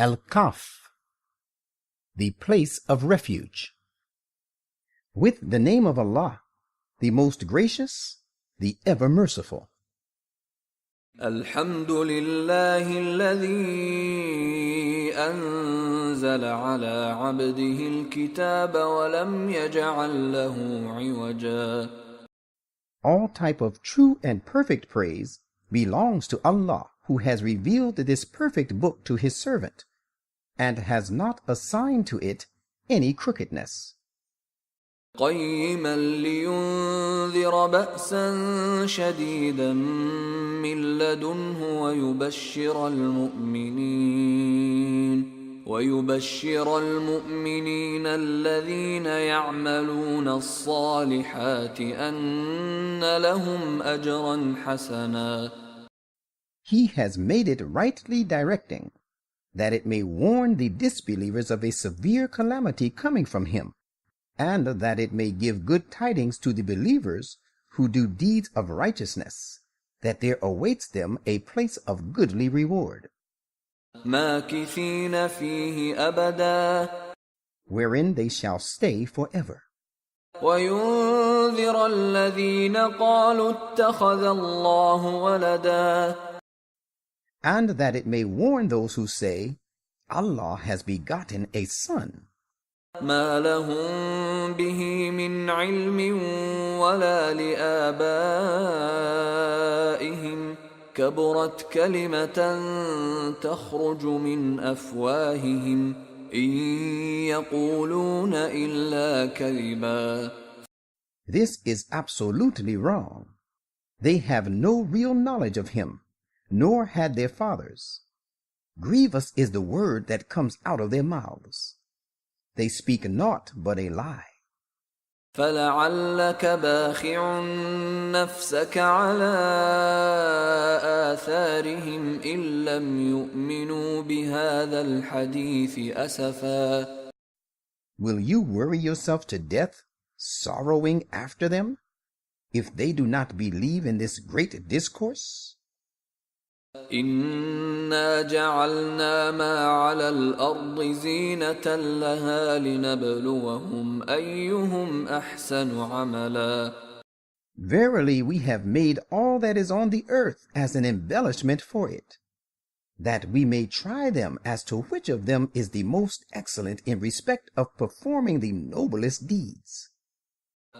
Al-Kahf, the place of refuge. With the name of Allah, the most gracious, the ever merciful. الحمد لله الذي أنزل على عبده الكتاب ولم يجعل له عوجا. All type of true and perfect praise belongs to Allah, who has revealed this perfect book to his servant and has not assigned to it any crookedness. قيما لينذر بأسا شديدا من لدنه ويبشر المؤمنين الذين يعملون الصالحات أن لهم أجرا حسنا. He has made it rightly directing, that it may warn the disbelievers of a severe calamity coming from him, and that it may give good tidings to the believers who do deeds of righteousness, that there awaits them a place of goodly reward. ماكثين فيه أبدا. Wherein they shall stay forever. وينذر الذين قالوا اتخذ الله ولدا. And that it may warn those who say, Allah has begotten a son. ما لهم به من علم ولا لآبائهم كبرت كلمة تخرج من أفواههم إن يقولون إلا كذبا. This is absolutely wrong. They have no real knowledge of him, nor had their fathers. Grievous is the word that comes out of their mouths. They speak naught but a lie. فلعلك باخع نفسك على آثارهم إن لم يؤمنوا بهذا الحديث أسفا. Will you worry yourself to death, sorrowing after them, if they do not believe in this great discourse? إنا جعلنا ما على الأرض زينة لها لنبلوهم أيهم أحسن عملا. Verily we have made all that is on the earth as an embellishment for it, that we may try them as to which of them is the most excellent in respect of performing the noblest deeds.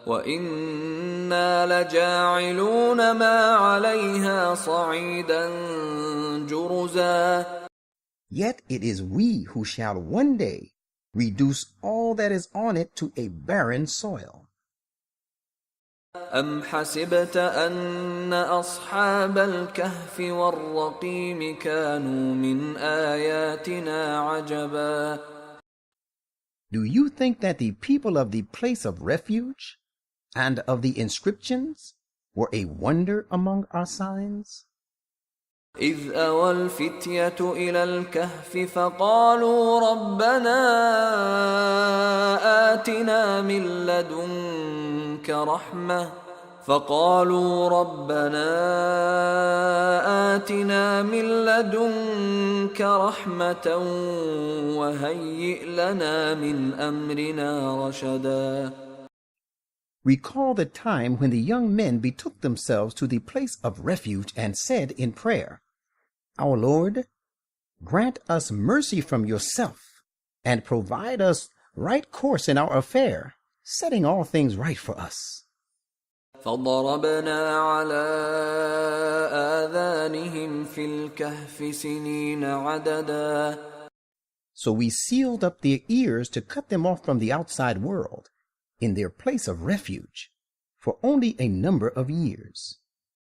وَإِنَّا لَجَاعِلُونَ مَا عَلَيْهَا صَعِيدًا جُرُزًا. Yet it is we who shall one day reduce all that is on it to a barren soil. أَمْ حَسِبْتَ أَنَّ أَصْحَابَ الْكَهْفِ وَالرَّقِيمِ كَانُوا مِنْ آيَاتِنَا عَجَبًا. Do you think that the people of the place of refuge and of the inscriptions were a wonder among our signs? إذ أوى الفتية إلى الكهف فقالوا ربنا آتنا من لدنك رحمة وهيئ لنا من أمرنا رشدا. Recall the time when the young men betook themselves to the place of refuge and said in prayer, Our Lord, grant us mercy from yourself and provide us right course in our affair, setting all things right for us. فضربنا على آذانهم في الكهف سنين عددا. So we sealed up their ears to cut them off from the outside world in their place of refuge for only a number of years.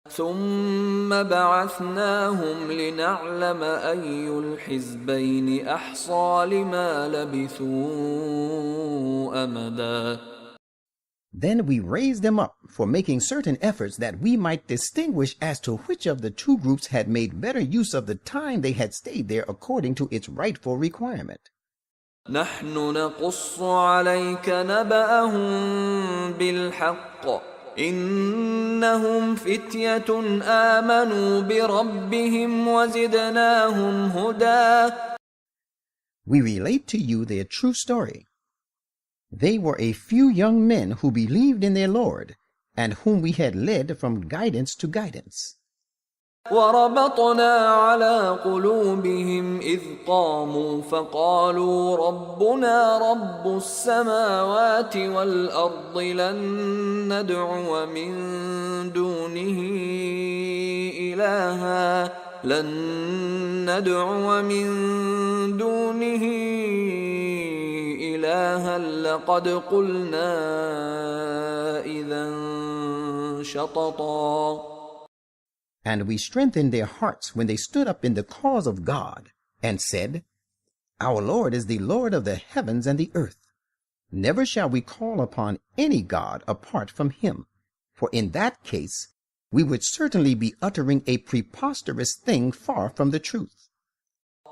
ثم بعثناهم لنعلم أي الحزبين أحصى لما لبثوا أمدا. Then we raised them up for making certain efforts that we might distinguish as to which of the two groups had made better use of the time they had stayed there according to its rightful requirement. نحن نقص عليك نبأهم بالحق إنهم فتية آمنوا بربهم وزدناهم هدى. We relate to you their true story. They were a few young men who believed in their Lord, and whom we had led from guidance to guidance. وربطنا على قلوبهم إذ قاموا فقالوا ربنا رب السماوات والأرض لن ندعو من دونه إلها لقد قلنا إذا شططا. And we strengthened their hearts when they stood up in the cause of God, and said, Our Lord is the Lord of the heavens and the earth. Never shall we call upon any God apart from him, for in that case we would certainly be uttering a preposterous thing far from the truth.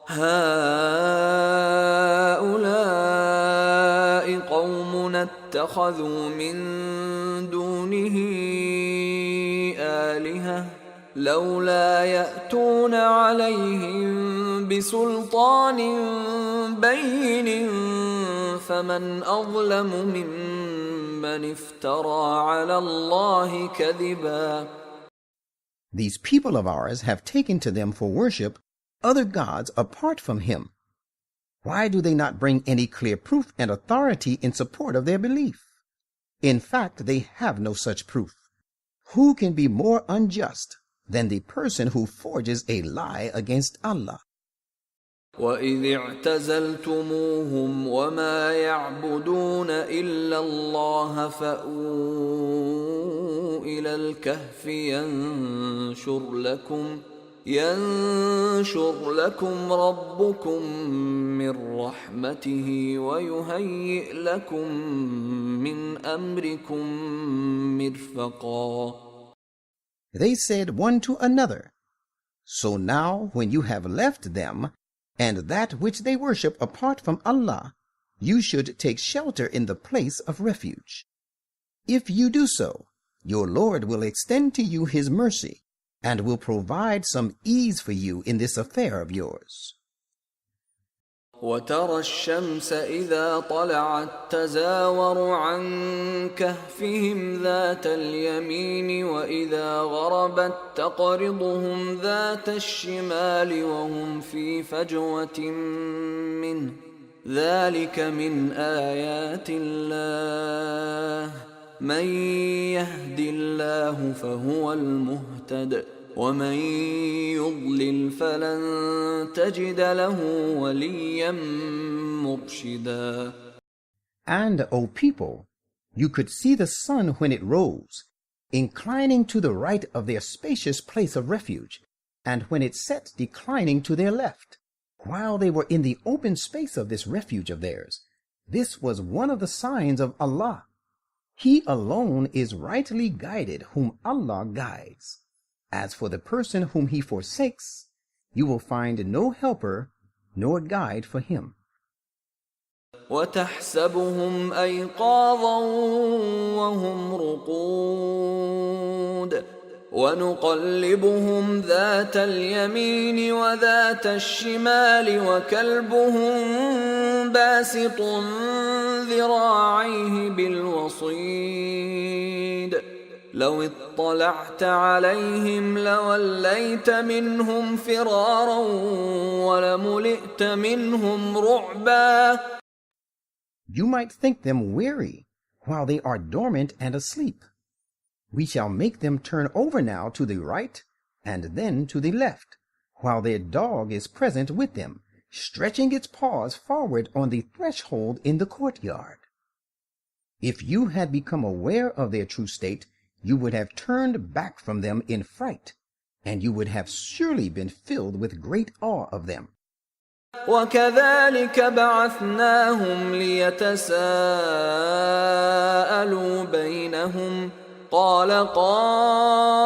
هؤلاء قومنا اتخذوا من دونه آلهة لولا يأتون عليهم بسلطان بين فمن أظلم ممن افترى على الله كذبا. These people of ours have taken to them for worship other gods apart from him. Why do they not bring any clear proof and authority in support of their belief? In fact, they have no such proof. Who can be more unjust than the person who forges a lie against Allah? وَإِذِ اعْتَزَلْتُمُوهُمْ وَمَا يَعْبُدُونَ إِلَّا اللَّهَ فَأْوُوا إِلَى الْكَهْفِ ينشر لكم ربكم من رحمته ويهيئ لكم من أمركم مرفقا. They said one to another, So now when you have left them, and that which they worship apart from Allah, you should take shelter in the place of refuge. If you do so, your Lord will extend to you his mercy, and will provide some ease for you in this affair of yours. وترى الشمس إذا طلعت تزاور عن كهفهم ذات اليمين وإذا غربت تقرضهم ذات الشمال وهم في فجوة منه ذلك من آيات الله من يهد الله فهو المهتد ومن يضلل فلن تجد له وليا مرشدا. And, O people, you could see the sun when it rose, inclining to the right of their spacious place of refuge, and when it set declining to their left, while they were in the open space of this refuge of theirs. This was one of the signs of Allah. He alone is rightly guided whom Allah guides. As for the person whom he forsakes, you will find no helper nor guide for him. وتحسبهم أيقاظا وهم رقود ونقلبهم ذات اليمين وذات الشمال وكلبهم باسط ذراعيه بالوصيد لو اطلعت عليهم لوليت منهم فرارا ولملئت منهم رعبا. You might think them weary while they are dormant and asleep. We shall make them turn over now to the right and then to the left, while their dog is present with them, stretching its paws forward on the threshold in the courtyard. If you had become aware of their true state, you would have turned back from them in fright, and you would have surely been filled with great awe of them. وكذلك بعثناهم ليتساءلوا بينهم قال قائل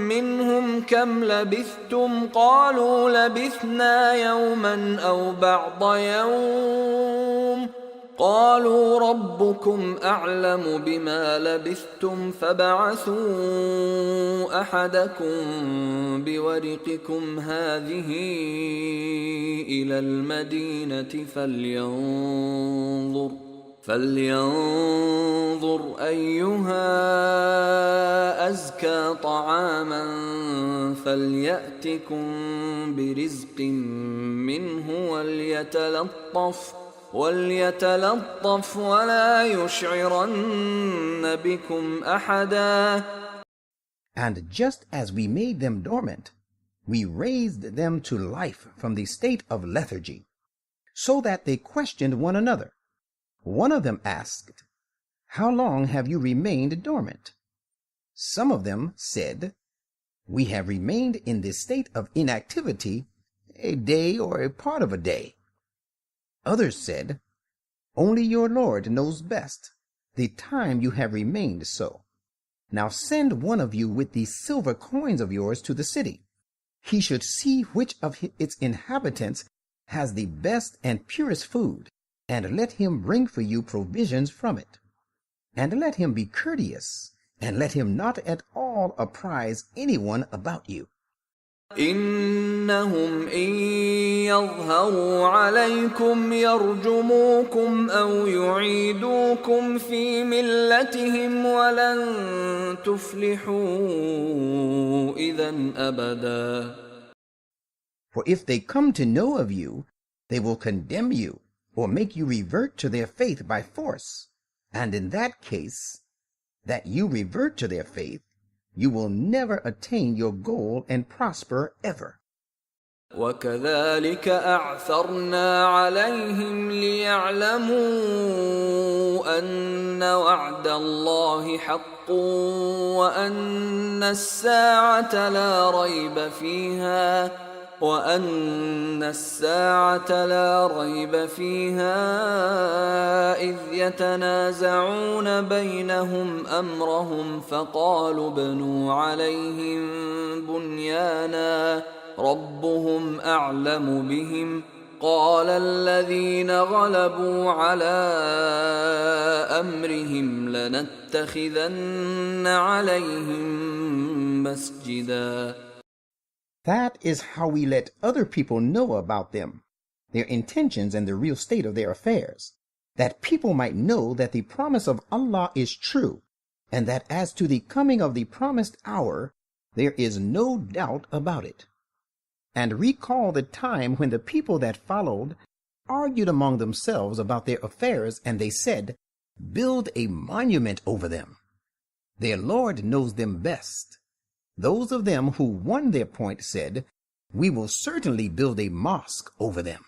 منهم كم لبثتم قالوا لبثنا يوما أو بعض يوم قالوا ربكم أعلم بما لبثتم فابعثوا أحدكم بورقكم هذه إلى المدينة فلينظر أيها أزكى طعاما فليأتكم برزق منه وليتلطف ولا يشعرن بكم أحدا. And just as we made them dormant, we raised them to life from the state of lethargy, so that they questioned one another. One of them asked, "How long have you remained dormant?" Some of them said, "We have remained in this state of inactivity a day or a part of a day." Others said, "Only your Lord knows best the time you have remained so. Now send one of you with these silver coins of yours to the city. He should see which of its inhabitants has the best and purest food, and let him bring for you provisions from it. And let him be courteous, and let him not at all apprise anyone about you." إنهم إن يظهروا عليكم يرجموكم أو يعيدوكم في ملتهم ولن تفلحوا إذا أبدا. For if they come to know of you, they will condemn you, or make you revert to their faith by force. And in that case, that you revert to their faith, you will never attain your goal and prosper ever. وكذلك أعثرنا عليهم ليعلموا أن وعد الله حق وأن الساعة لا ريب فيها إذ يتنازعون بينهم أمرهم فقالوا ابنوا عليهم بنيانا ربهم أعلم بهم قال الذين غلبوا على أمرهم لنتخذن عليهم مسجدا. That is how we let other people know about them, their intentions and the real state of their affairs, that people might know that the promise of Allah is true, and that as to the coming of the promised hour, there is no doubt about it. And recall the time when the people that followed argued among themselves about their affairs, and they said, "Build a monument over them. Their Lord knows them best." Those of them who won their point said, "We will certainly build a mosque over them."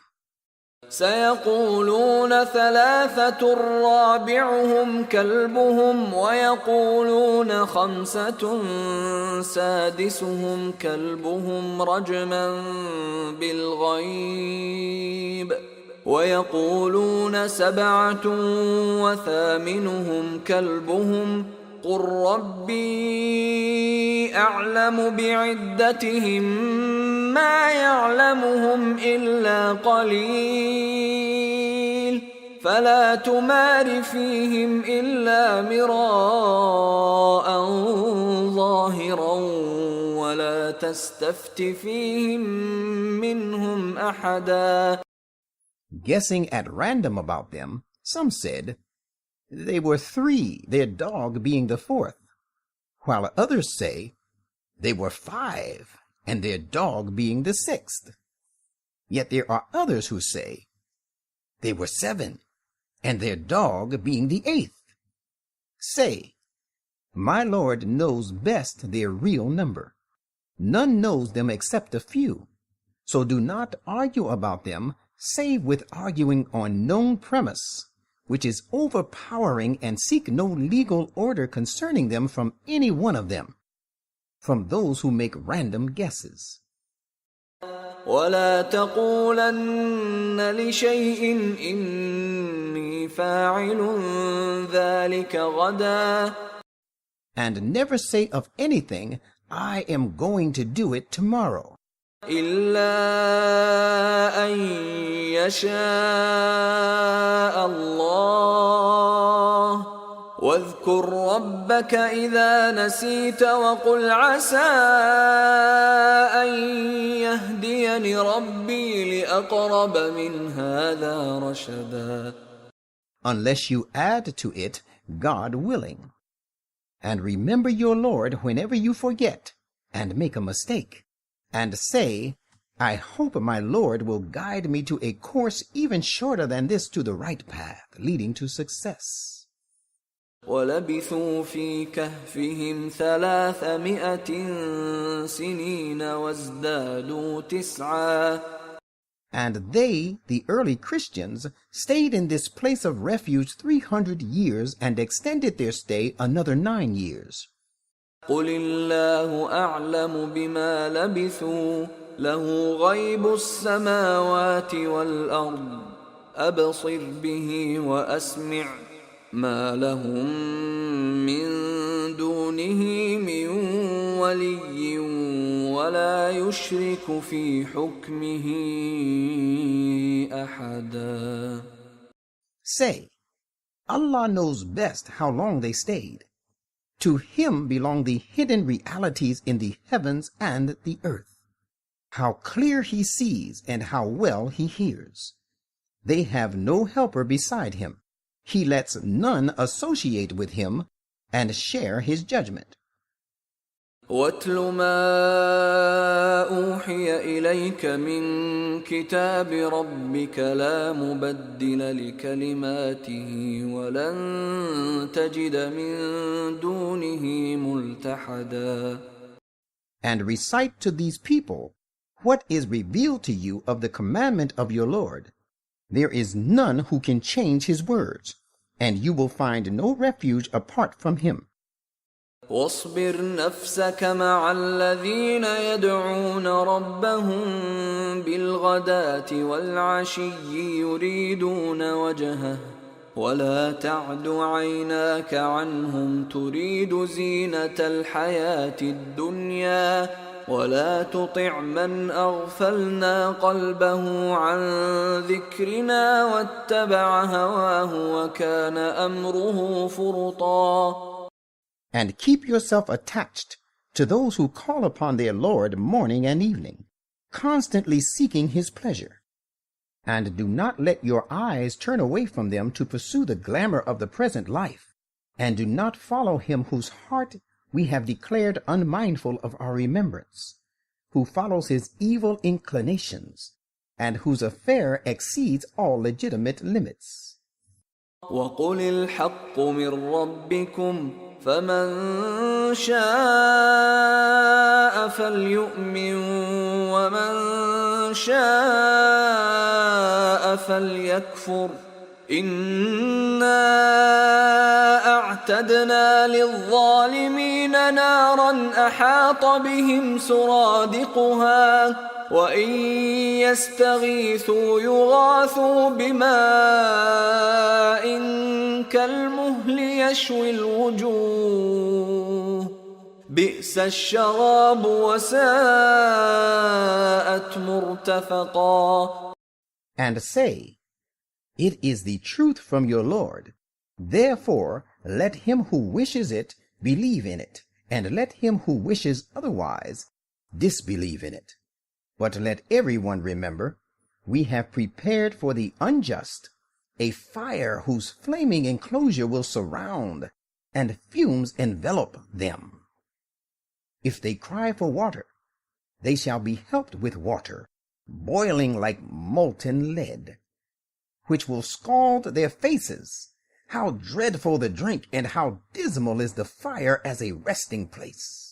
سيقولون ثلاثة رابعهم كلبهم ويقولون خمسة سادسهم كلبهم رجما بالغيب ويقولون سبعة وثامنهم كلبهم قل ربي أعلم بعدتهم ما يعلمهم إلا قليل فلا تمار فيهم إلا مراء ظاهرا ولا تستفت فيهم منهم أحدا. Guessing at random about them, some said, "They were 3, their dog being the 4th," while others say, "They were 5, and their dog being the 6th. Yet there are others who say, "They were 7, and their dog being the 8th. Say, "My Lord knows best their real number. None knows them except a few. So do not argue about them, save with arguing on known premise, which is overpowering, and seek no legal order concerning them from any one of them, from those who make random guesses." ولا تقولن لشيء إني فاعل ذلك غدا. And never say of anything, "I am going to do it tomorrow." إلا أن يشاء الله واذكر ربك إذا نسيت وقل عسى أن يهديني ربي لأقرب من هذا رشدا. Unless you add to it, God willing. And remember your Lord whenever you forget and make a mistake, and say, I hope my Lord will guide me to a course even shorter than this to the right path, leading to success. وَلَبِثُوا فِي كَهْفِهِمْ 300 سِنِينَ وَازْدَادُوا تِسْعًا. And they, the early Christians, stayed in this place of refuge 300 years and extended their stay another 9 years. قُلِ اللَّهُ أَعْلَمُ بِمَا لَبِثُوا لَهُ غَيْبُ السَّمَاوَاتِ وَالْأَرْضِ أَبْصِرْ بِهِ وَأَسْمِعْ مَا لَهُم مِّن دُونِهِ مِن وَلِيٍّ وَلَا يُشْرِكُ فِي حُكْمِهِ أَحَدًا. Say, Allah knows best how long they stayed. To Him belong the hidden realities in the heavens and the earth. How clear He sees and how well He hears. They have no helper beside Him. He lets none associate with Him and share His judgment. وَاتْلُ مَا أُوحِيَ إِلَيْكَ مِن كِتَابِ رَبِّكَ لَا مُبَدِّلَ لِكَلِمَاتِهِ وَلَن تَجِدَ مِن دُونِهِ مُلْتَحَدًا. And recite to these people what is revealed to you of the commandment of your Lord. There is none who can change His words, and you will find no refuge apart from Him. واصبر نفسك مع الذين يدعون ربهم بالغداة والعشي يريدون وجهه ولا تعد عيناك عنهم تريد زينة الحياة الدنيا ولا تطع من أغفلنا قلبه عن ذكرنا واتبع هواه وكان أمره فرطا. And keep yourself attached to those who call upon their Lord morning and evening, constantly seeking His pleasure. And do not let your eyes turn away from them to pursue the glamour of the present life, and do not follow him whose heart we have declared unmindful of our remembrance, who follows his evil inclinations, and whose affair exceeds all legitimate limits. وَقُلِ الْحَقُّ مِنْ رَبِّكُمْ فَمَنْ شَاءَ فَلْيُؤْمِنْ وَمَنْ شَاءَ فَلْيَكْفُرْ إِنَّا أَعْتَدْنَا لِلظَّالِمِينَ نَارًا أَحَاطَ بِهِمْ سُرَادِقُهَا وَإِنْ يَسْتَغِيثُوا يُغَاثُوا بِمَاءٍ كَالْمُهْلِ يَشْوِي الْوُجُوهَ بِئْسَ الشَّرَابُ وَسَاءَتْ مُرْتَفَقًا. And say, it is the truth from your Lord. Therefore, let him who wishes it believe in it, and let him who wishes otherwise disbelieve in it. But let everyone remember, we have prepared for the unjust a fire whose flaming enclosure will surround, and fumes envelop them. If they cry for water, they shall be helped with water, boiling like molten lead, which will scald their faces. How dreadful the drink, and how dismal is the fire as a resting place.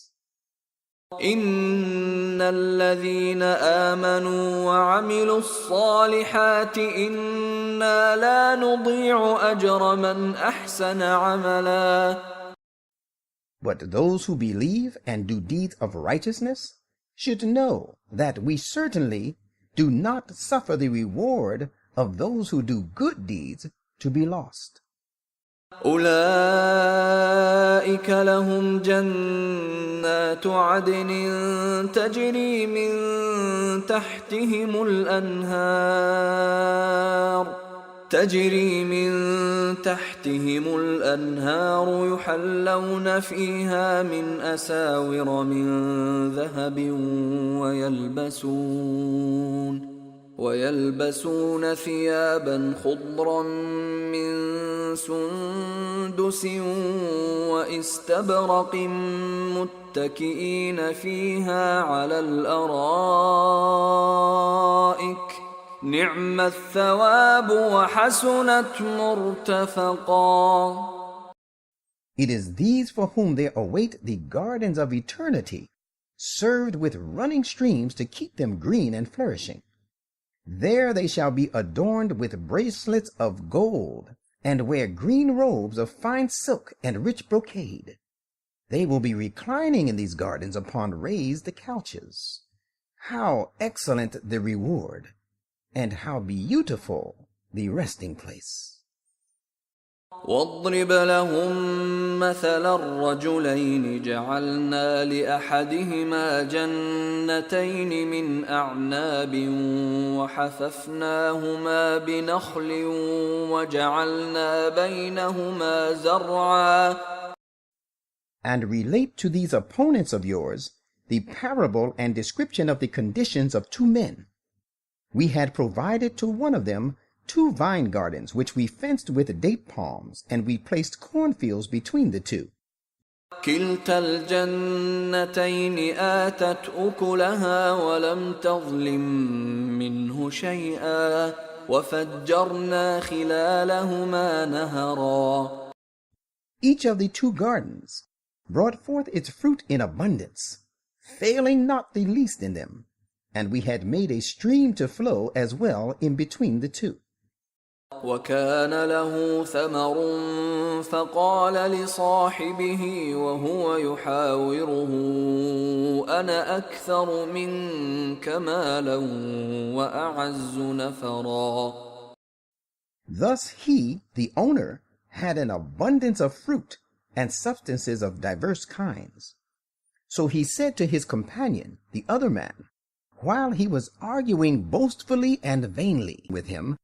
إِنَّ الَّذِينَ آمَنُوا وَعَمِلُوا الصَّالِحَاتِ إِنَّا لَا نُضِيعُ أَجْرَ مَنْ أَحْسَنَ عَمَلًا. But those who believe and do deeds of righteousness should know that we certainly do not suffer the reward of those who do good deeds to be lost. أولئك لهم جنات عدن تجري من تحتهم الأنهار يحلون فيها من أساور من ذهب ويلبسون ثيابا خضرا من سندس واستبرق متكئين فيها على الأرائك نعم الثواب وحسنت مرتفقا. It is these for whom there await the gardens of eternity, served with running streams to keep them green and flourishing. There they shall be adorned with bracelets of gold, and wear green robes of fine silk and rich brocade. They will be reclining in these gardens upon raised couches. How excellent the reward, and how beautiful the resting place. واضرب لهم مثل الرجلين جعلنا لأحدهما جنتين من أعناب وحففناهما بنخل وجعلنا بينهما زرعا. And relate to these opponents of yours the parable and description of the conditions of two men. We had provided to one of them 2 vine gardens, which we fenced with date palms, and we placed cornfields between the 2. كلتا الجنتين آتت أكلها ولم تظلم منه شيئا وفجرنا خلالهما نهرا. Each of the 2 gardens brought forth its fruit in abundance, failing not the least in them, and we had made a stream to flow as well in between the 2. وكان له ثمر فقال لصاحبه وهو يحاوره أنا أكثر منك مالا وأعز نفرا. Thus he, the owner, had an abundance of fruit and substances of diverse kinds. So he said to his companion, the other man, while he was arguing boastfully and vainly with him,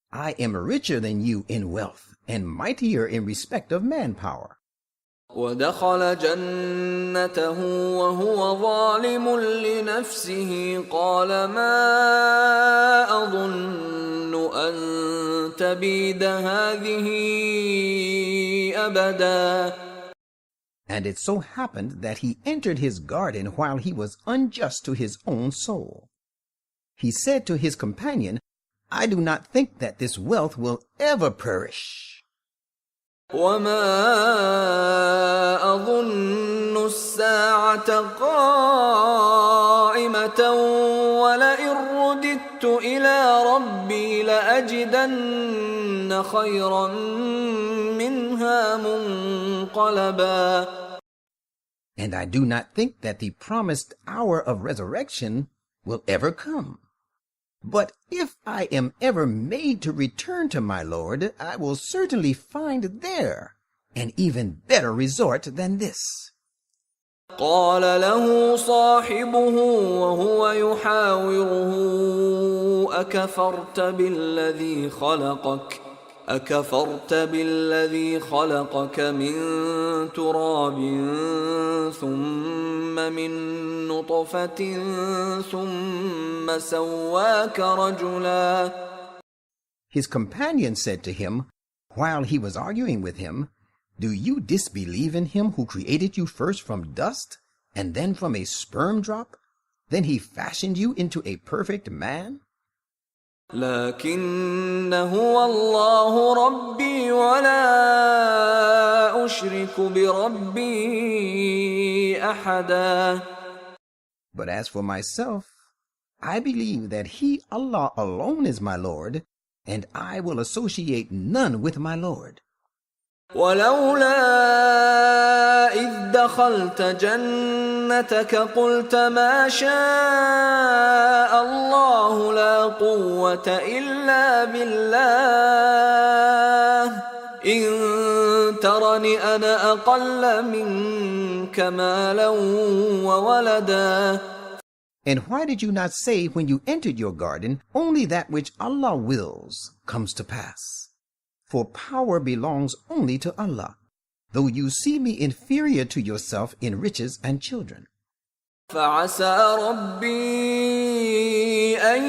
I am richer than you in wealth and mightier in respect of manpower. ودخل جنته وهو ظالم لنفسه قال ما أظن أن تبيد هذه أبدا. And it so happened that he entered his garden while he was unjust to his own soul. He said to his companion, I do not think that this wealth will ever perish. وما أظن الساعة قائمة ولئن رددت إلى ربي لأجدن خيرا منها منقلبا. And I do not think that the promised hour of resurrection will ever come. But if I am ever made to return to my Lord, I will certainly find there an even better resort than this. قال له صاحبه وهو يحاوره أكفرت بالذي خلقك من تراب ثم من نطفة ثم سواك رجلا. His companion said to him, while he was arguing with him, do you disbelieve in him who created you first from dust, and then from a sperm drop? Then he fashioned you into a perfect man? لكن هو الله ربي ولا أشرك بربي أحدا. But as for myself, I believe that He, Allah alone, is my Lord, and I will associate none with my Lord. ولولا إذ دخلت جنتك قلت ما شاء الله لا قوة إلا بالله إن ترني أنا أقل منك مالا وولدا. And why did you not say when you entered your garden, only that which Allah wills comes to pass? For power belongs only to Allah, though you see me inferior to yourself in riches and children. فعسى ربي أن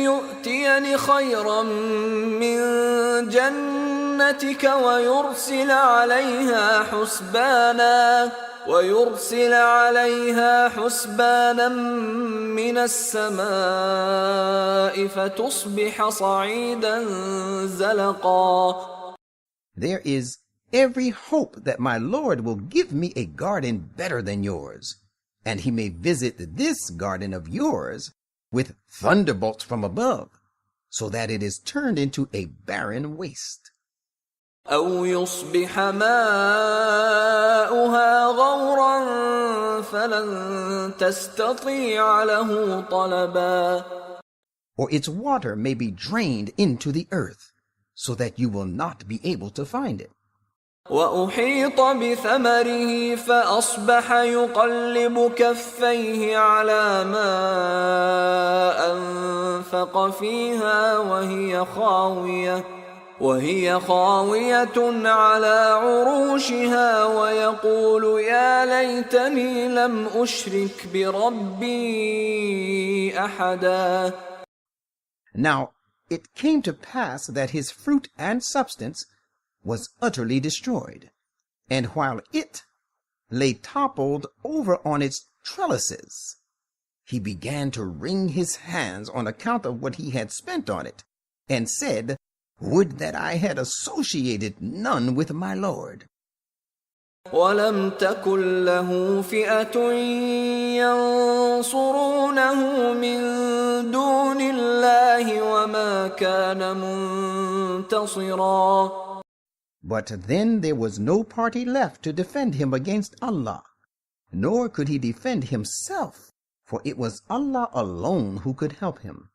يؤتيني خيرا من جنتك ويرسل عليها حسبانا من السماء فتصبح صعيدا زلقا. There is every hope that my Lord will give me a garden better than yours, and he may visit this garden of yours with thunderbolts from above, so that it is turned into a barren waste. أو يصبح ماؤها غورا فلن تستطيع له طلبا. Or its water may be drained into the earth, so that you will not be able to find it. وأحيط بثمره فأصبح يقلب كفيه على ما أنفق فيها وهي خاوية على عروشها ويقول يا ليتني لم أشرك بربي أحدا. Now it came to pass that his fruit and substance was utterly destroyed, and while it lay toppled over on its trellises, he began to wring his hands on account of what he had spent on it, and said, would that I had associated none with my Lord. ولم تكن له فئة ينصرونه من دون الله وما كان منتصرا. But then there was no party left to defend him against Allah, nor could he defend himself, for it was Allah alone who could help him.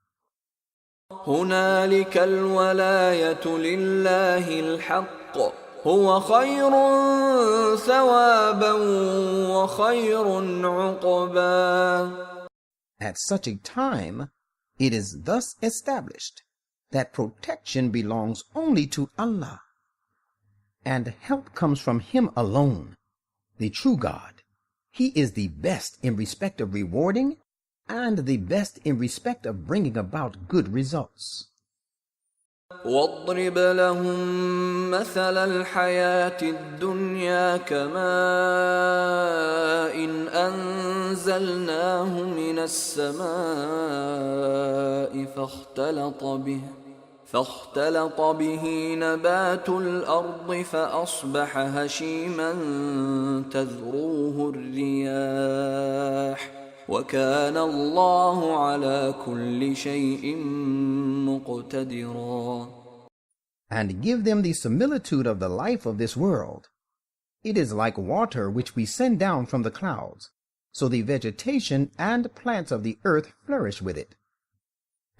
هنالك الولاية لله الحق هو خير ثوابا وخير عقبا. At such a time, it is thus established that protection belongs only to Allah, and help comes from Him alone, the true God. He is the best in respect of rewarding, and the best in respect of bringing about good results. واضرب لهم مثل الحياة الدنيا كماء أنزلناه من السماء فاختلط به نبات الأرض فأصبح هشيما تذروه الرياح وكان الله على كل شيء مقتدرا. And give them the similitude of the life of this world. It is like water which we send down from the clouds, so the vegetation and plants of the earth flourish with it.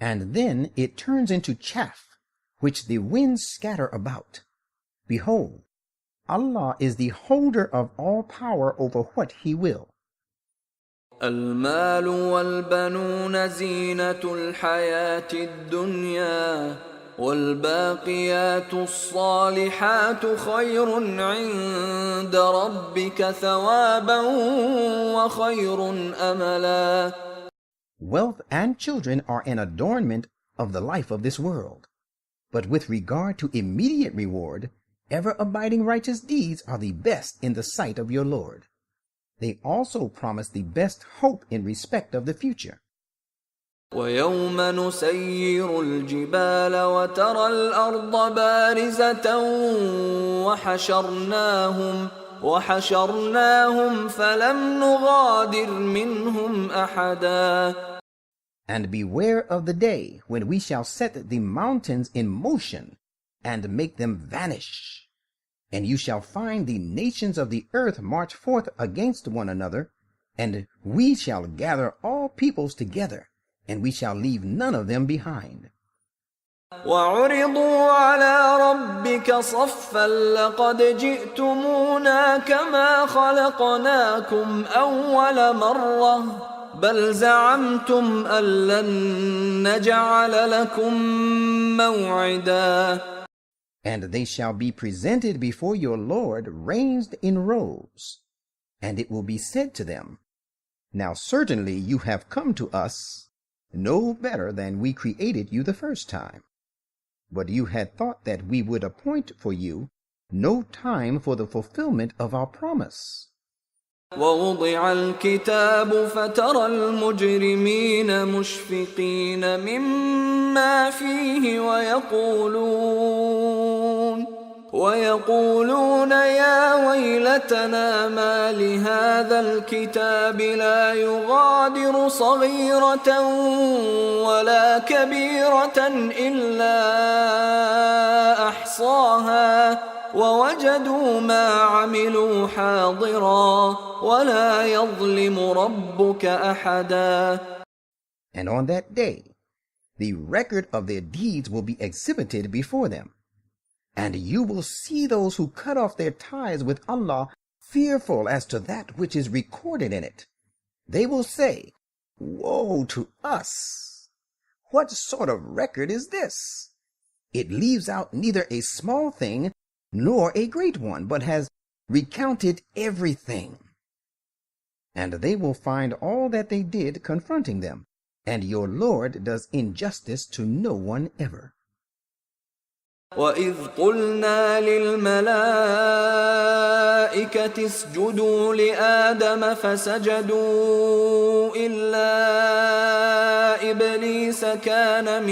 And then it turns into chaff, which the winds scatter about. Behold, Allah is the holder of all power over what He will. المال والبنون زينة الحياة الدنيا والباقيات الصالحات خير عند ربك ثوابا وخير أملا. Wealth and children are an adornment of the life of this world, but with regard to immediate reward, ever-abiding righteous deeds are the best in the sight of your Lord. They also promise the best hope in respect of the future. ويوم نسير الجبال وترى الأرض بارزة وحشرناهم فلم نغادر منهم أحدا. And beware of the day when we shall set the mountains in motion and make them vanish. And you shall find the nations of the earth march forth against one another, and we shall gather all peoples together, and we shall leave none of them behind. وعرضوا على ربك صفا لقد جئتمونا كما خلقناكم أول مرة بل زعمتم أن لن نجعل لكم موعدا. And they shall be presented before your Lord ranged in rows. And it will be said to them, Now certainly you have come to us no better than we created you the first time. But you had thought that we would appoint for you no time for the fulfillment of our promise. ووضع الكتاب فترى المجرمين مشفقين مما فيه ويقولون يا ويلتنا ما لهذا الكتاب لا يغادر صغيرة ولا كبيرة إلا أحصاها ووجدوا ما عملوا حاضرا ولا يظلم ربك أحدا. And on that day, the record of their deeds will be exhibited before them. And you will see those who cut off their ties with Allah fearful as to that which is recorded in it. They will say, Woe to us! What sort of record is this? It leaves out neither a small thing nor a great one, but has recounted everything. And they will find all that they did confronting them, and your Lord does injustice to no one ever. وَإِذْ قُلْنَا لِلْمَلَائِكَةِ اسْجُدُوا لِآدَمَ فَسَجَدُوا إِلَّا إِبْلِيسَ كَانَ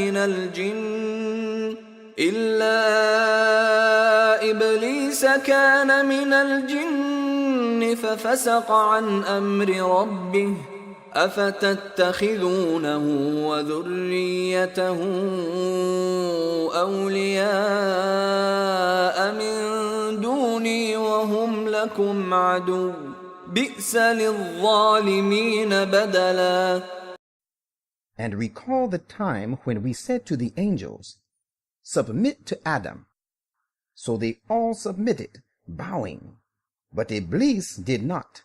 مِنَ الْجِنِّ فَفَسَقَ عَنْ أَمْرِ رَبِّهِ أفتتخذونه وذريته أولياء من دوني وهم لكم عدو بئس للظالمين بدلا. And recall the time when we said to the angels, Submit to Adam. So they all submitted, bowing. But Iblis did not.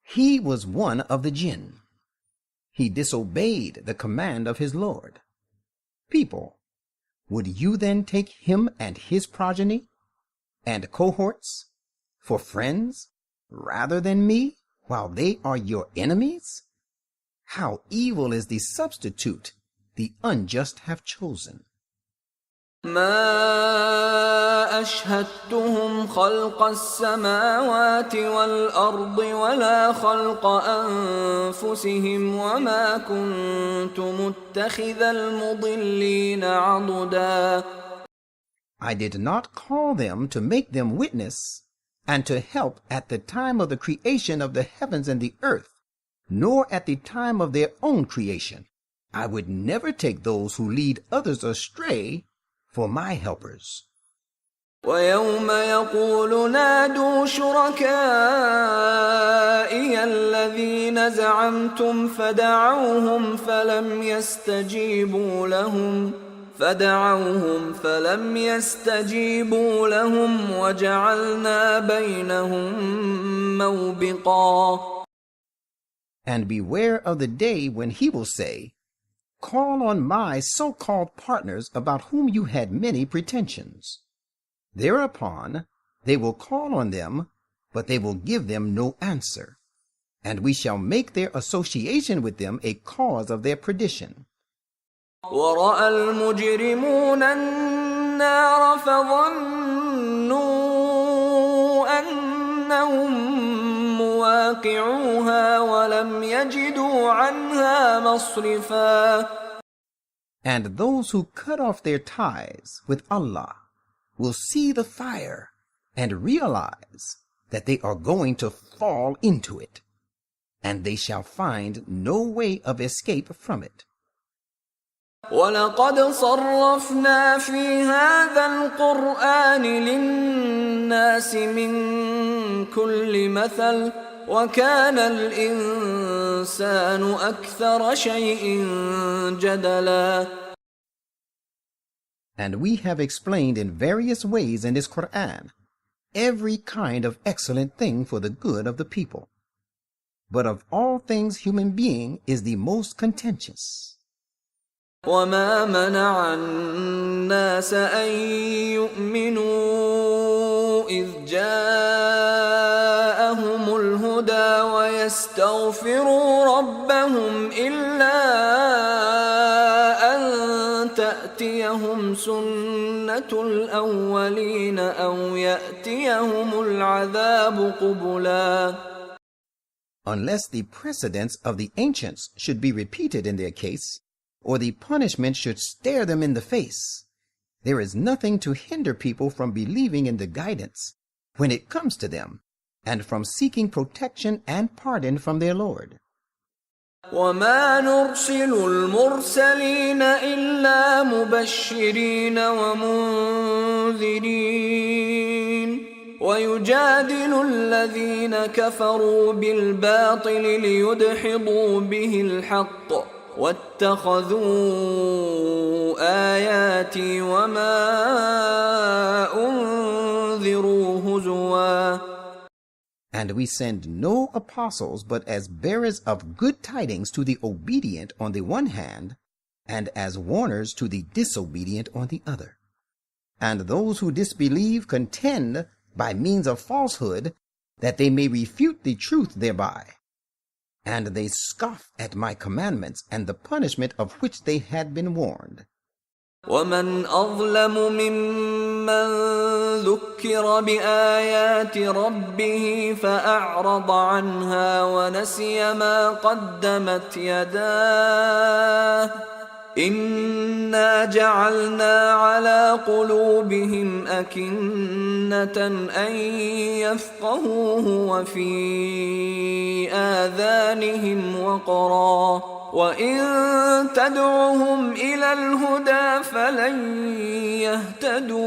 He was one of the jinn. He disobeyed the command of his Lord. People, would you then take him and his progeny and cohorts for friends rather than me, while they are your enemies? How evil is the substitute the unjust have chosen. ما أشهدتهم خلق السماوات والأرض ولا خلق أنفسهم وما كنت متخذ المضلين عضدا. I did not call them to make them witness and to help at the time of the creation of the heavens and the earth, nor at the time of their own creation. I would never take those who lead others astray for my helpers. ويوم يقول نادوا شركائي الذين زعمتم فدعوهم فلم يستجيبوا لهم وجعلنا بينهم موبقا. And beware of the day when he will say, Call on my so-called partners about whom you had many pretensions. Thereupon they will call on them, but they will give them no answer, and we shall make their association with them a cause of their perdition. ورأى المجرمون النار فظنوا أنهم مواقعوها ولم يجدوا عنها مصرفا. And those who cut off their ties with Allah will see the fire and realize that they are going to fall into it, and they shall find no way of escape from it. وَلَقَدْ صَرَّفْنَا فِي هَذَا الْقُرْآنِ لِلنَّاسِ مِنْ كُلِّ مَثَلٍ وَكَانَ الْإِنسَانُ أَكْثَرَ شَيْءٍ جَدَلًا. And we have explained in various ways in this Quran every kind of excellent thing for the good of the people. But of all things, human being is the most contentious. وما منع الناس أن يؤمنوا إذ جاءهم الهدى ويستغفروا ربهم إلا أن تأتيهم سنة الأولين أو يأتيهم العذاب قبلا. Unless the precedents of the ancients should be repeated in their case, or the punishment should stare them in the face, there is nothing to hinder people from believing in the guidance when it comes to them, and from seeking protection and pardon from their Lord. وَمَا نُرْسِلُ الْمُرْسَلِينَ إِلَّا مُبَشِّرِينَ وَمُنذِرِينَ وَيُجَادِلُ الَّذِينَ كَفَرُوا بِالْبَاطِلِ لِيُدْحِضُوا بِهِ الْحَقَّ وَاتَّخَذُوا آيَاتِي وَمَا أُنذِرُوا هُزُوًا. And we send no apostles but as bearers of good tidings to the obedient on the one hand, and as warners to the disobedient on the other. And those who disbelieve contend by means of falsehood, that they may refute the truth thereby. And they scoff at my commandments and the punishment of which they had been warned. وَمَنْ أَظْلَمُ مِمَّنْ ذُكِّرَ بِآيَاتِ رَبِّهِ فَأَعْرَضَ عَنْهَا وَنَسِيَ مَا قَدَّمَتْ يَدَاهُ إِنَّا جَعَلْنَا عَلَى قُلُوبِهِمْ أَكِنَّةً أَنْ يَفْقَهُوهُ وَفِي آذَانِهِمْ وَقْرًا وَإِن تَدْعُهُمْ إِلَى الْهُدَى فَلَنْ يَهْتَدُوا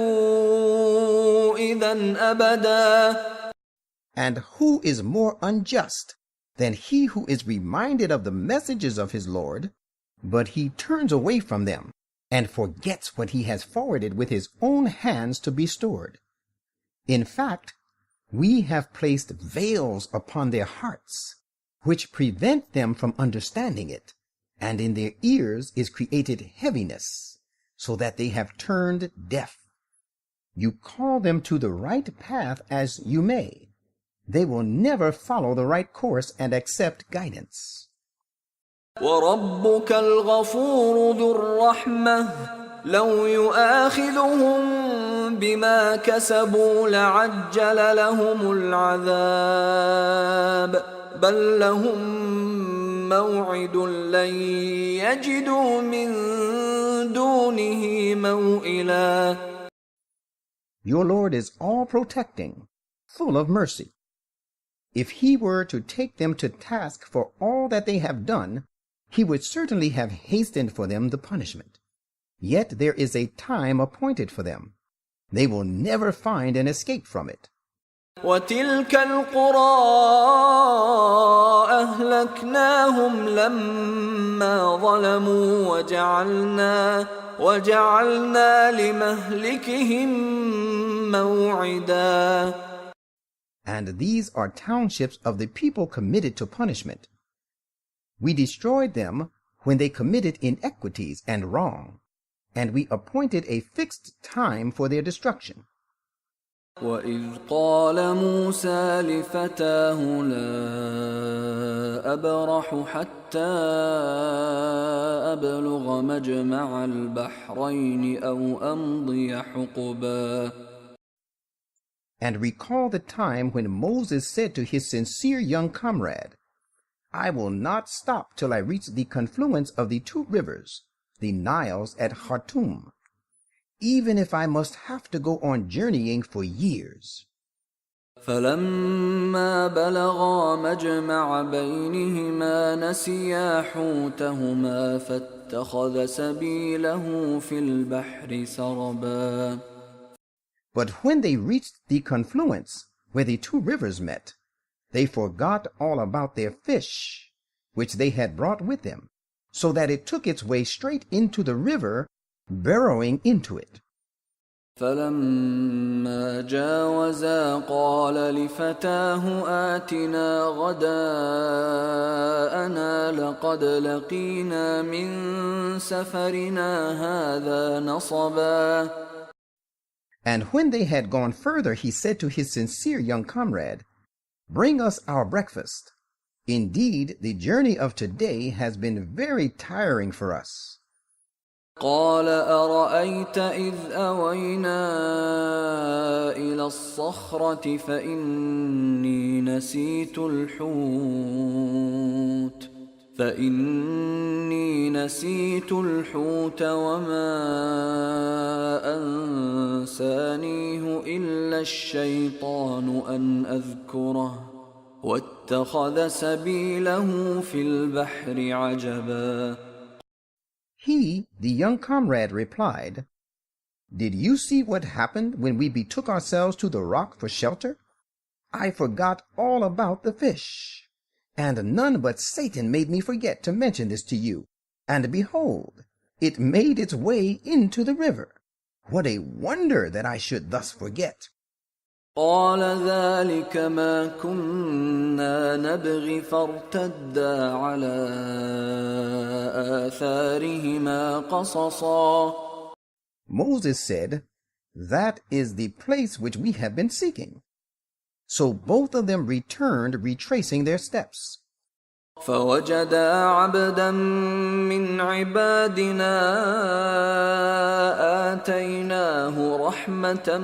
إِذًا أَبَدًا. And who is more unjust than he who is reminded of the messages of his Lord, but he turns away from them and forgets what he has forwarded with his own hands to be stored? In fact, we have placed veils upon their hearts, which prevent them from understanding it, and in their ears is created heaviness, so that they have turned deaf. You call them to the right path as you may. They will never follow the right course and accept guidance. وَرَبُّكَ الْغَفُورُ ذُو الرَّحْمَةِ لَوْ يُؤَاخِذُهُم بِمَا كَسَبُوا لَعَجَّلَ لَهُمُ الْعَذَابَ بَل لَّهُم مَّوْعِدٌ لَّن يَجِدُوا مِن دُونِهِ مَوْئِلًا. Your Lord is all-protecting, full of mercy. If he were to take them to task for all that they have done, he would certainly have hastened for them the punishment. Yet there is a time appointed for them. They will never find an escape from it. وَتِلْكَ الْقُرَىٰ أَهْلَكْنَاهُمْ لَمَّا ظَلَمُوا وَجَعَلْنَا لِمَهْلِكِهِم مَّوْعِدًا. And these are townships of the people committed to punishment. We destroyed them when they committed inequities and wrong, and we appointed a fixed time for their destruction. وَإِذْ قَالَ مُوسَى لِفَتَاهُ لَا أَبْرَحُ حَتَّى أَبْلُغَ مَجْمَعَ الْبَحْرَيْنِ أَوْ أَمْضِيَ حُقُبًا. And recall the time when Moses said to his sincere young comrade, I will not stop till I reach the confluence of the two rivers, the Niles at Khartoum, even if I must have to go on journeying for years. فَلَمَّا بَلَغَا مَجْمَعَ بَيْنِهِمَا نَسِيَا حُوتَهُمَا فَاتَّخَذَ سَبِيلَهُ فِي الْبَحْرِ سَرَبًا. But when they reached the confluence where the two rivers met, they forgot all about their fish, which they had brought with them, so that it took its way straight into the river, burrowing into it. فلما جاوزا قال لفتاه آتنا غداءنا لقد لقينا من سفرنا هذا نصبا. And when they had gone further, he said to his sincere young comrade, "Bring us our breakfast. Indeed, the journey of today has been very tiring for us." قال أرأيت إذ أوينا إلى الصخرة فإني نسيت الحوت وما أنسانيه إلا الشيطان أن أذكره واتخذ سبيله في البحر عجبا. He, the young comrade, replied, "Did you see what happened when we betook ourselves to the rock for shelter? I forgot all about the fish, and none but Satan made me forget to mention this to you. And behold, it made its way into the river. What a wonder that I should thus forget." قال ذلك ما كنا نبغي فارتدا على آثارهما قصصا. Moses said, "That is the place which we have been seeking." So both of them returned, retracing their steps. فوجدا عبدا من عبادنا آتيناه رحمة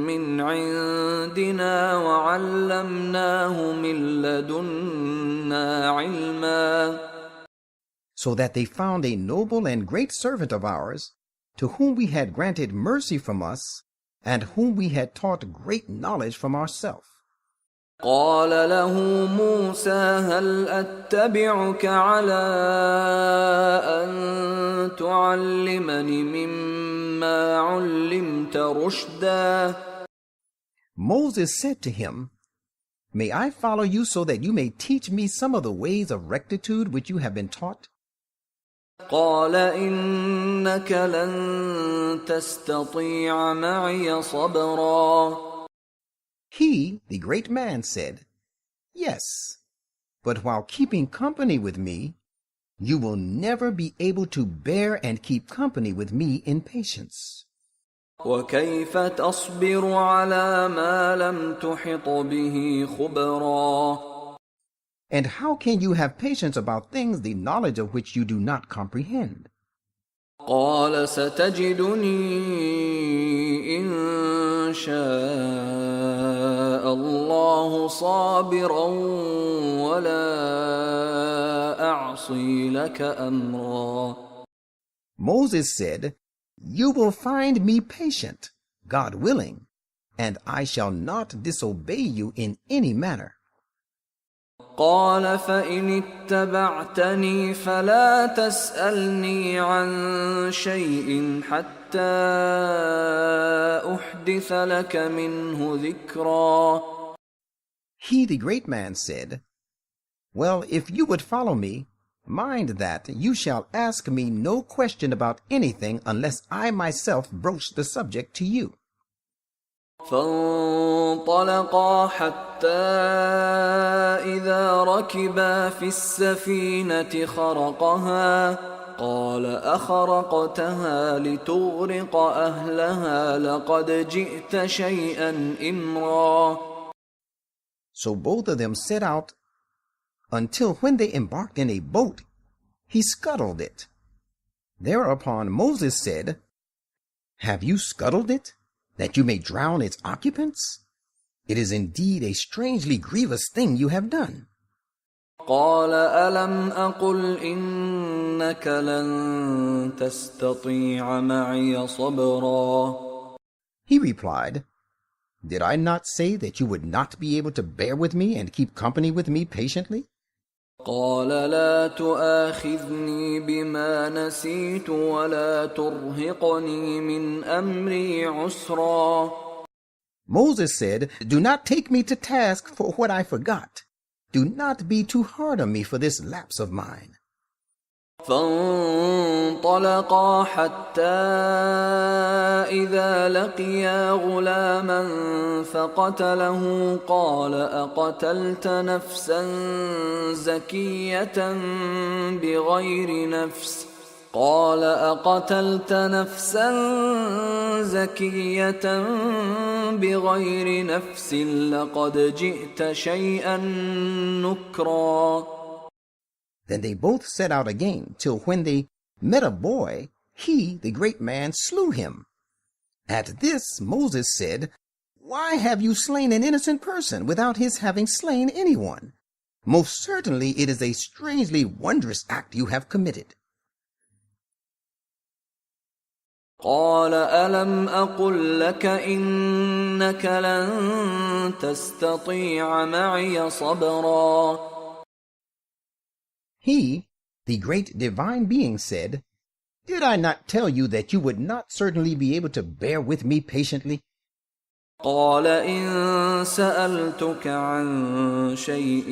من عندنا وعلمناه من لدنا علما. So that they found a noble and great servant of ours, to whom we had granted mercy from us, and whom we had taught great knowledge from ourselves. قال له موسى هل أتبعك على أن تعلمني مما علمت رشدا. Moses said to him, "May I follow you so that you may teach me some of the ways of rectitude which you have been taught?" قال إنك لن تستطيع معي صبرا. He, the great man, said, "Yes, but while keeping company with me, you will never be able to bear and keep company with me in patience." وكيف تصبر على ما لم تحط به خبرا. And how can you have patience about things the knowledge of which you do not comprehend? قال ستجدني إن شاء الله صابرا ولا أعصي لك أمرا. Moses said, "You will find me patient, God willing, and I shall not disobey you in any manner." قال فإن اتبعتني فلا تسألني عن شيء حتى أحدث لك منه ذكرا. He, the great man, said, "Well, if you would follow me, mind that you shall ask me no question about anything unless I myself broach the subject to you." فانطلقا حتى إذا ركبا في السفينة خرقها قال أخرقتها لتغرق أهلها لقد جئت شيئا إمرا. So both of them set out until when they embarked in a boat, he scuttled it. Thereupon Moses said, "Have you scuttled it, that you may drown its occupants? It is indeed a strangely grievous thing you have done." قال ألم أقل إنك لن تستطيع معي صبرا. He replied, "Did I not say that you would not be able to bear with me and keep company with me patiently?" قال لا تؤاخذني بما نسيت ولا ترهقني من أمري عسرا. Moses said, "Do not take me to task for what I forgot. Do not be too hard on me for this lapse of mine." فانطلقا حتى إذا لقيا غلاما فقتله قال أقتلت نفسا زكية بغير نفس لقد جئت شيئا نكرا. Then they both set out again, till when they met a boy, he, the great man, slew him. At this Moses said, Why have you slain an innocent person without his having slain anyone? Most certainly it is a strangely wondrous act you have committed. قال ألم أقل لك إنك لن تستطيع معي صبرا. He, the great divine being, said, Did I not tell you that you would not certainly be able to bear with me patiently? قال إن سألتك عن شيء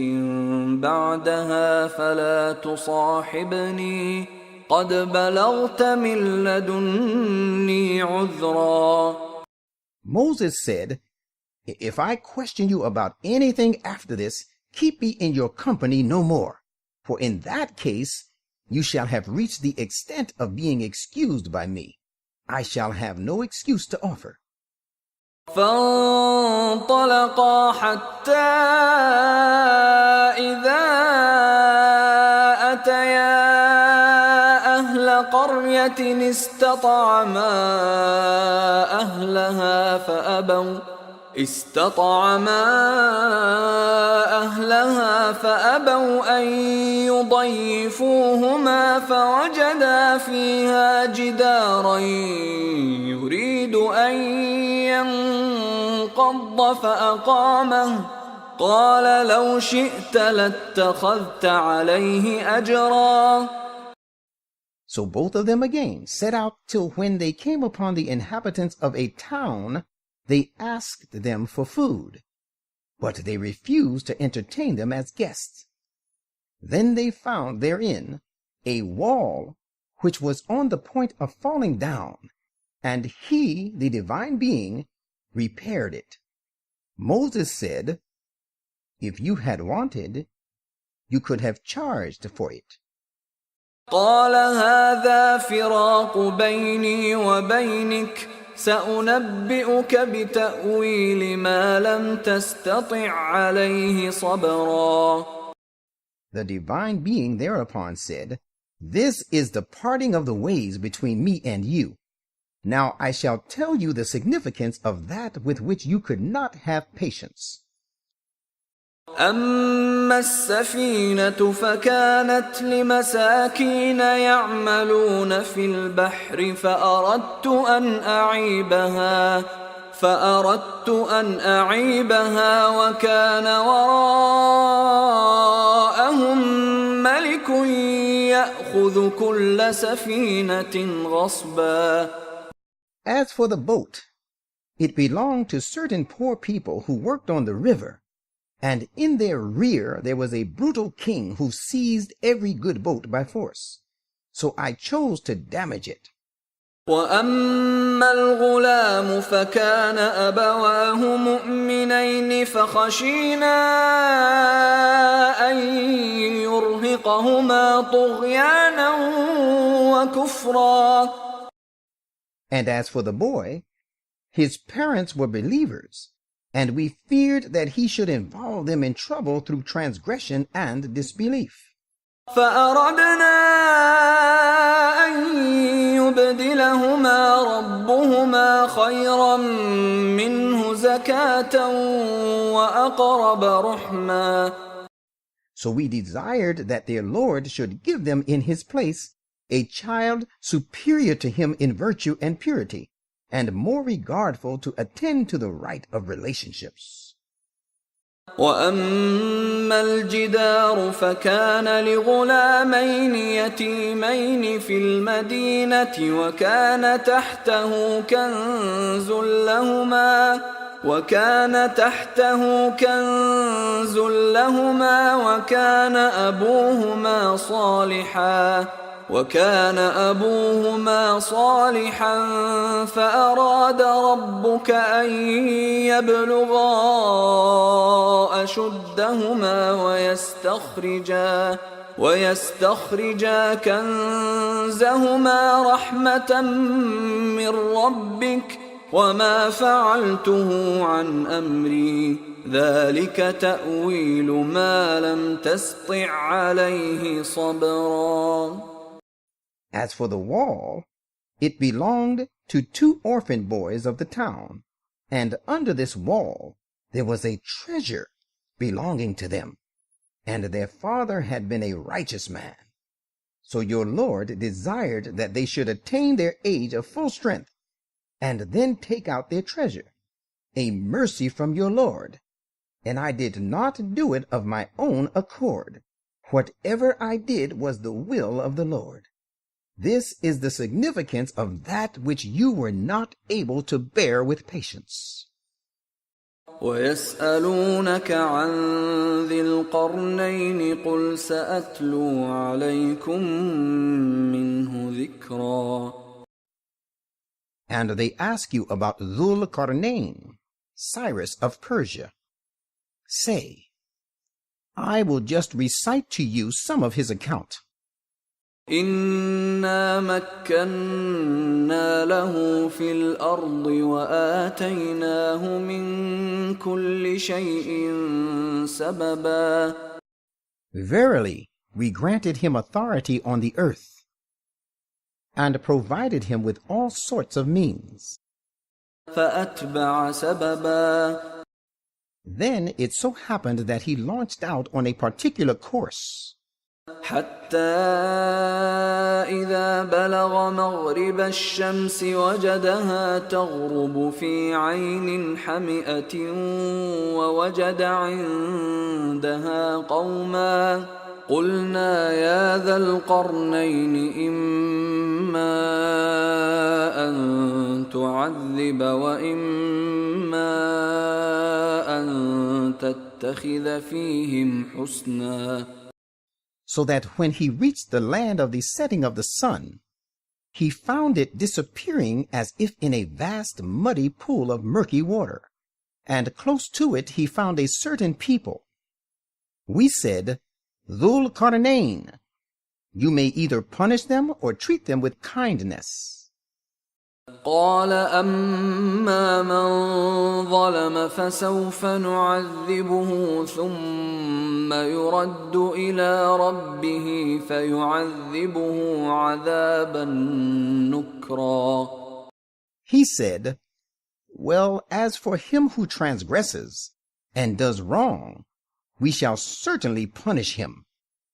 بعدها فلا تصاحبني قد بلغت من لدني عذرا. Moses said, If I question you about anything after this, keep me in your company no more. For in that case, you shall have reached the extent of being excused by me. I shall have no excuse to offer. فانطلقا حتى إذا أتيا أهل قرية استطعما أهلها فأبوا أن يضيفوهما فوجدا فيها جدارا يريد أن ينقض فأقامه قال لو شئت لاتخذت عليه أجرا. So both of them again set out till when they came upon the inhabitants of a town, they asked them for food, but they refused to entertain them as guests. Then they found therein a wall which was on the point of falling down, and he, the divine being, repaired it. Moses said, If you had wanted, you could have charged for it. قال هذا فراق بيني وبينك سأنبئك بتأويل ما لم تستطع عليه صبرا. The divine being thereupon said, This is the parting of the ways between me and you. Now I shall tell you the significance of that with which you could not have patience. أما السفينة فكانت لمساكين يعملون في البحر فأردت أن أعيبها وكان وراءهم ملك يأخذ كل سفينة غصبا. As for the boat, it belonged to certain poor people who worked on the river, and in their rear there was a brutal king who seized every good boat by force. So I chose to damage it. وأما الغلام فكان أبواه مؤمنين فخشينا أن يرهقهما طغيانا وكفرا. And as for the boy, his parents were believers, and we feared that he should involve them in trouble through transgression and disbelief. فأردنا أن يبدلهما ربهما خيرا منه زكاة وأقرب رحما. So we desired that their Lord should give them in his place a child superior to him in virtue and purity, and more regardful to attend to the right of relationships. وأما الجدار فكان لغلامين يتيمين في المدينة وكان تحته كنز لهما وكان أبوهما صالحا وكان أبوهما صالحا فأراد ربك أن يبلغا أشدهما ويستخرجا كنزهما رحمة من ربك وما فعلته عن أمري ذلك تأويل ما لم تسطع عليه صبرا. As for the wall, it belonged to 2 orphan boys of the town, and under this wall there was a treasure belonging to them, and their father had been a righteous man. So your Lord desired that they should attain their age of full strength, and then take out their treasure, a mercy from your Lord. And I did not do it of my own accord. Whatever I did was the will of the Lord. This is the significance of that which you were not able to bear with patience. وَيَسْأَلُونَكَ عَنْ ذِي الْقَرْنَيْنِ قُلْ سَأَتْلُو عَلَيْكُمْ مِنْهُ ذِكْرًا. And they ask you about Dhul Qarnayn, Cyrus of Persia. Say, I will just recite to you some of his account. إِنَّا مَكَّنَّا لَهُ فِي الْأَرْضِ وَآتَيْنَاهُ مِنْ كُلِّ شَيْءٍ سَبَبًا. Verily, we granted him authority on the earth, and provided him with all sorts of means. فَأَتْبَعَ سَبَبًا. Then it so happened that he launched out on a particular course, حتى إذا بلغ مغرب الشمس وجدها تغرب في عين حمئة ووجد عندها قوما قلنا يا ذا القرنين إما أن تعذب وإما أن تتخذ فيهم حسنا. so that when he reached the land of the setting of the sun, he found it disappearing as if in a vast muddy pool of murky water, and close to it he found a certain people. We said, Dhul Qarnayn, you may either punish them or treat them with kindness. قال أما من ظلم فسوف نعذبه ثم يرد إلى ربه فيعذبه عذابا نكرا. He said, well, as for him who transgresses and does wrong, we shall certainly punish him.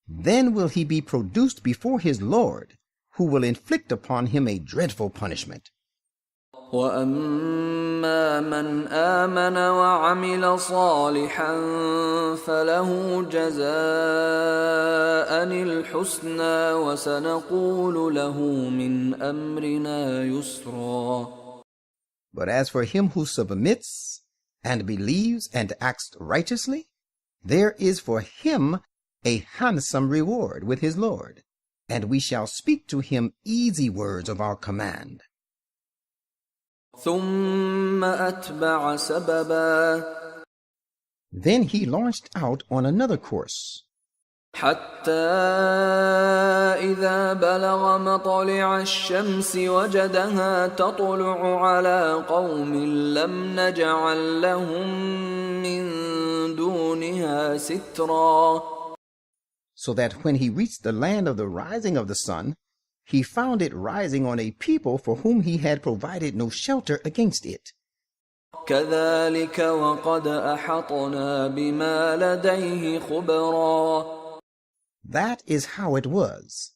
Then will he be produced before his Lord, who will inflict upon him a dreadful punishment. وَأَمَّا مَنْ آمَنَ وَعَمِلَ صَالِحًا فَلَهُ جَزَاءً الْحُسْنَى وَسَنَقُولُ لَهُ مِنْ أَمْرِنَا يُسْرًا. But as for him who submits and believes and acts righteously, there is for him a handsome reward with his Lord, and we shall speak to him easy words of our command. ثم أتبع سببا. Then he launched out on another course, حتى إذا بلغ مطلع الشمس وجدها تطلع على قوم لم نجعل لهم من دونها سترا. so that when he reached the land of the rising of the sun, he found it rising on a people for whom he had provided no shelter against it. كذلك وقد أحطنا بما لديه خبرا. That is how it was.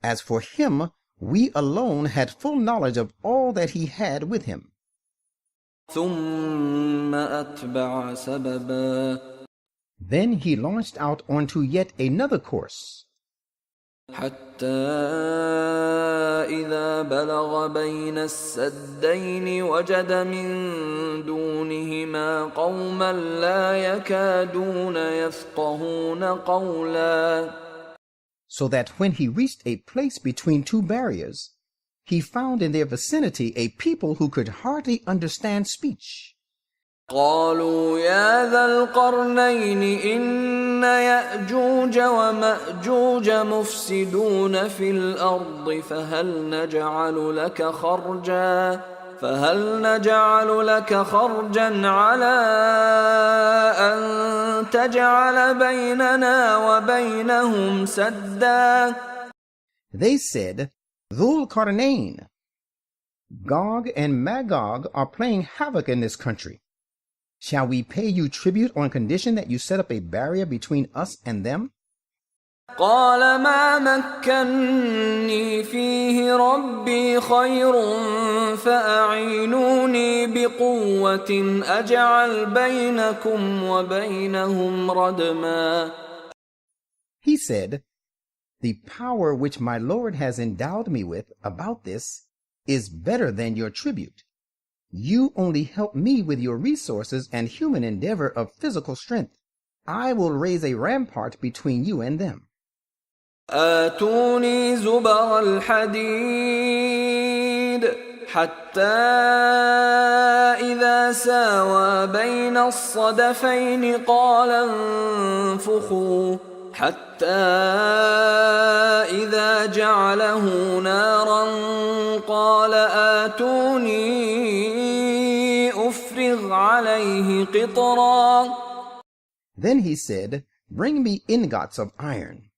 As for him, we alone had full knowledge of all that he had with him. ثم أتبع سببا. Then he launched out onto yet another course, حتى إذا بلغ بين السدين وجد من دونهما قوما لا يكادون يفقهون قولا. so that when he reached a place between two barriers, he found in their vicinity a people who could hardly understand speech. قالوا يا ذا القرنين إن يأجوج ومأجوج مفسدون في الأرض فهل نجعل لك خرجا على أن تجعل بيننا وبينهم سدا. They said, Dhul Qarnayn, Gog and Magog are playing havoc in this country. Shall we pay you tribute on condition that you set up a barrier between us and them? قال ما مكني فيه ربي خير فأعينوني بقوة أجعل بينكم وبينهم ردما. He said, the power which my Lord has endowed me with about this is better than your tribute. You only help me with your resources and human endeavor of physical strength. I will raise a rampart between you and them. آتوني زبر الحديد حتى إذا ساوى بين الصدفين قال انفخوا حتى إذا جعله نارا قال آتوني أفرغ عليه قطرا. Then he said, bring me ingots of iron,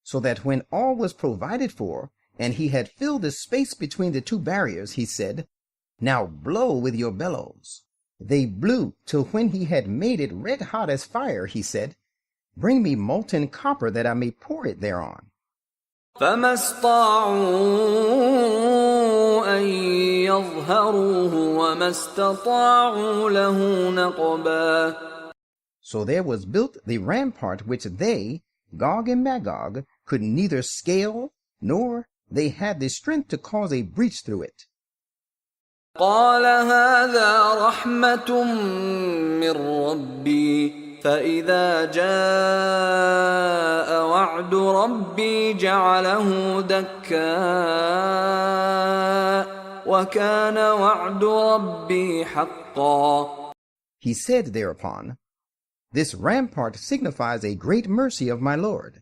so that when all was provided for, and he had filled the space between the two barriers, he said, now blow with your bellows. They blew till when he had made it red hot as fire, he said, bring me molten copper that I may pour it thereon. فما استطاعوا أن يظهروه وما استطاعوا له نقبا. So there was built the rampart which they, Gog and Magog, could neither scale, nor they had the strength to cause a breach through it. قال هذا رحمة من ربي فإذا جاء وعد ربي جعله دكاء وكان وعد ربي حقا. He said thereupon, this rampart signifies a great mercy of my Lord.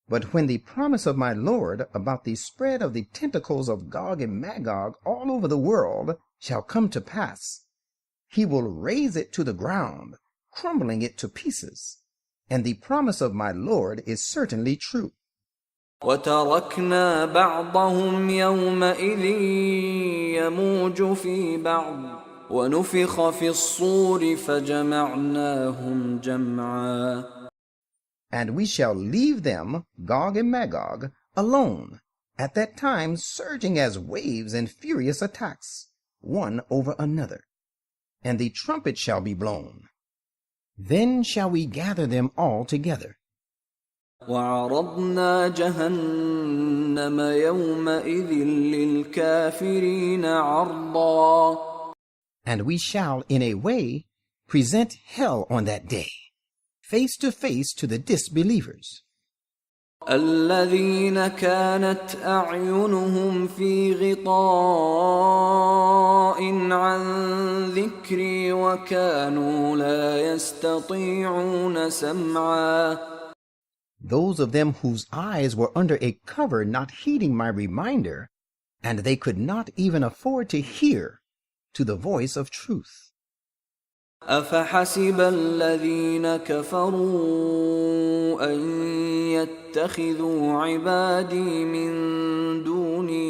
But when the promise of my Lord about the spread of the tentacles of Gog and Magog all over the world shall come to pass, he will raise it to the ground, crumbling it to pieces. And the promise of my Lord is certainly true. وتركنا بعضهم يومئذ يموج في بعض ونفخ في الصور فجمعناهم جمعا. And we shall leave them, Gog and Magog, alone, at that time surging as waves in furious attacks, one over another. And the trumpet shall be blown. Then shall we gather them all together. وعرضنا جهنم يومئذ للكافرين عرضا. And we shall, in a way, present hell on that day, face to face to the disbelievers. الذين كانت أعينهم في غطاء عن ذكري وكانوا لا يستطيعون سمعا. Those of them whose eyes were under a cover not heeding my reminder, and they could not even afford to hear to the voice of truth. أفحسب الذين كفروا أن يتخذوا عبادي من دوني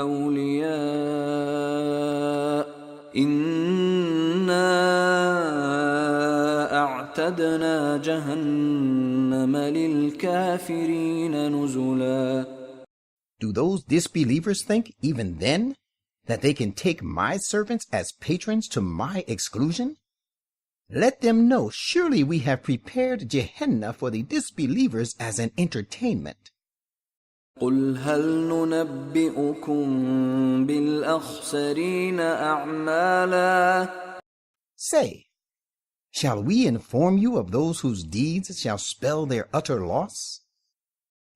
أولياء إنا أعتدنا جهنم للكافرين نزلا. Do those disbelievers think even then that they can take my servants as patrons to my exclusion? Let them know, surely we have prepared Gehenna for the disbelievers as an entertainment. قل هل ننبئكم بالأخسرين أعمالا. Say, Shall we inform you of those whose deeds shall spell their utter loss?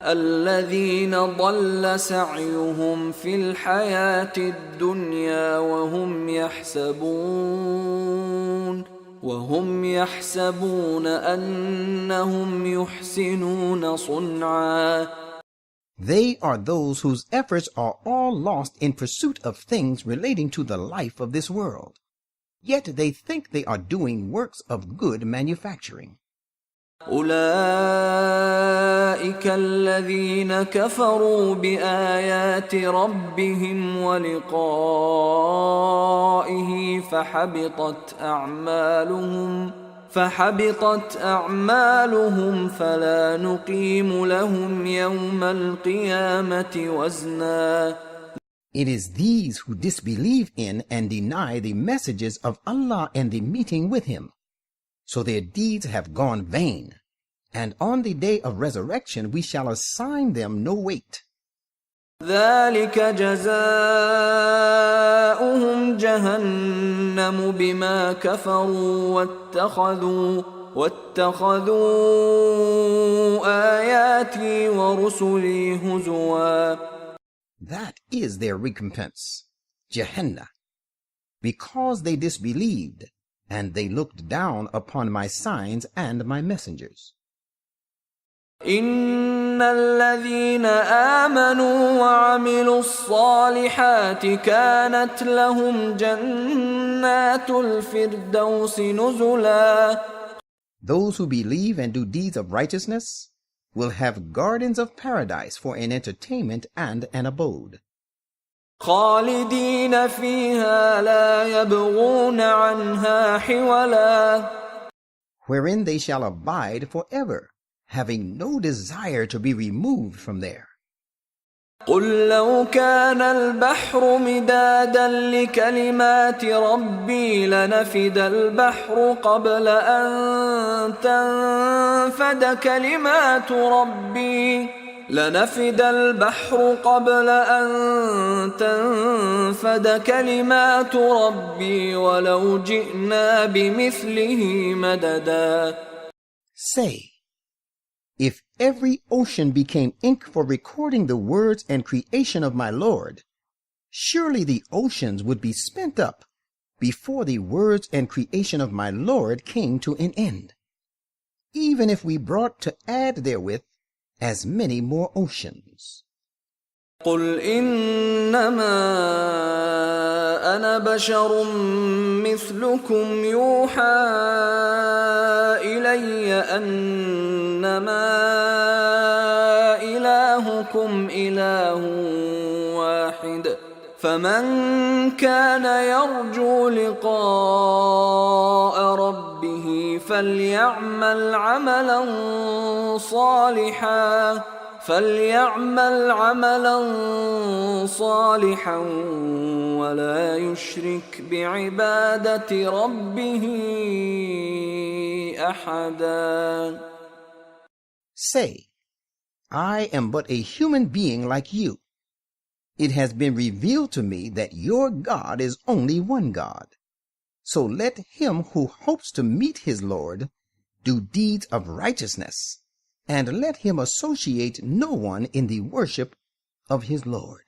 الذين ضل سعيهم في الحياة الدنيا وهم يحسبون أنهم يحسنون صنعا. They are those whose efforts are all lost in pursuit of things relating to the life of this world. Yet they think they are doing works of good manufacturing. أولئك الذين كفروا بآيات ربهم ولقائه فحبطت أعمالهم فلا نقيم لهم يوم القيامة وزنا. It is these who disbelieve in and deny the messages of Allah and the meeting with Him. So their deeds have gone vain, and on the day of resurrection we shall assign them no weight. ذلك جزاؤهم جهنم بما كفروا واتخذوا آياتي ورسلي هزوا. That is their recompense, Jahannam, because they disbelieved, and they looked down upon my signs and my messengers. إن الذين آمنوا وعملوا الصالحات كانت لهم جنات الفردوس نزلا. Those who believe and do deeds of righteousness will have gardens of paradise for an entertainment and an abode. خالدين فيها لا يبغون عنها حولا. Wherein they shall abide forever, having no desire to be removed from there. قل لو كان البحر مدادا لكلمات ربي لنفد البحر قبل أن تنفد كلمات ربي ولو جئنا بمثله مددا. Say, if every ocean became ink for recording the words and creation of my Lord, surely the oceans would be spent up before the words and creation of my Lord came to an end, even if we brought to add therewith as many more oceans. قل إنما أنا بشر مثلكم يوحى إلي أنما إلهكم إله واحد فمن كان يرجو لقاء ربه فليعمل عملا صالحا ولا يشرك بعبادة ربه أحدا. Say, I am but a human being like you. It has been revealed to me that your God is only one God. So let him who hopes to meet his Lord do deeds of righteousness, and let him associate no one in the worship of his Lord.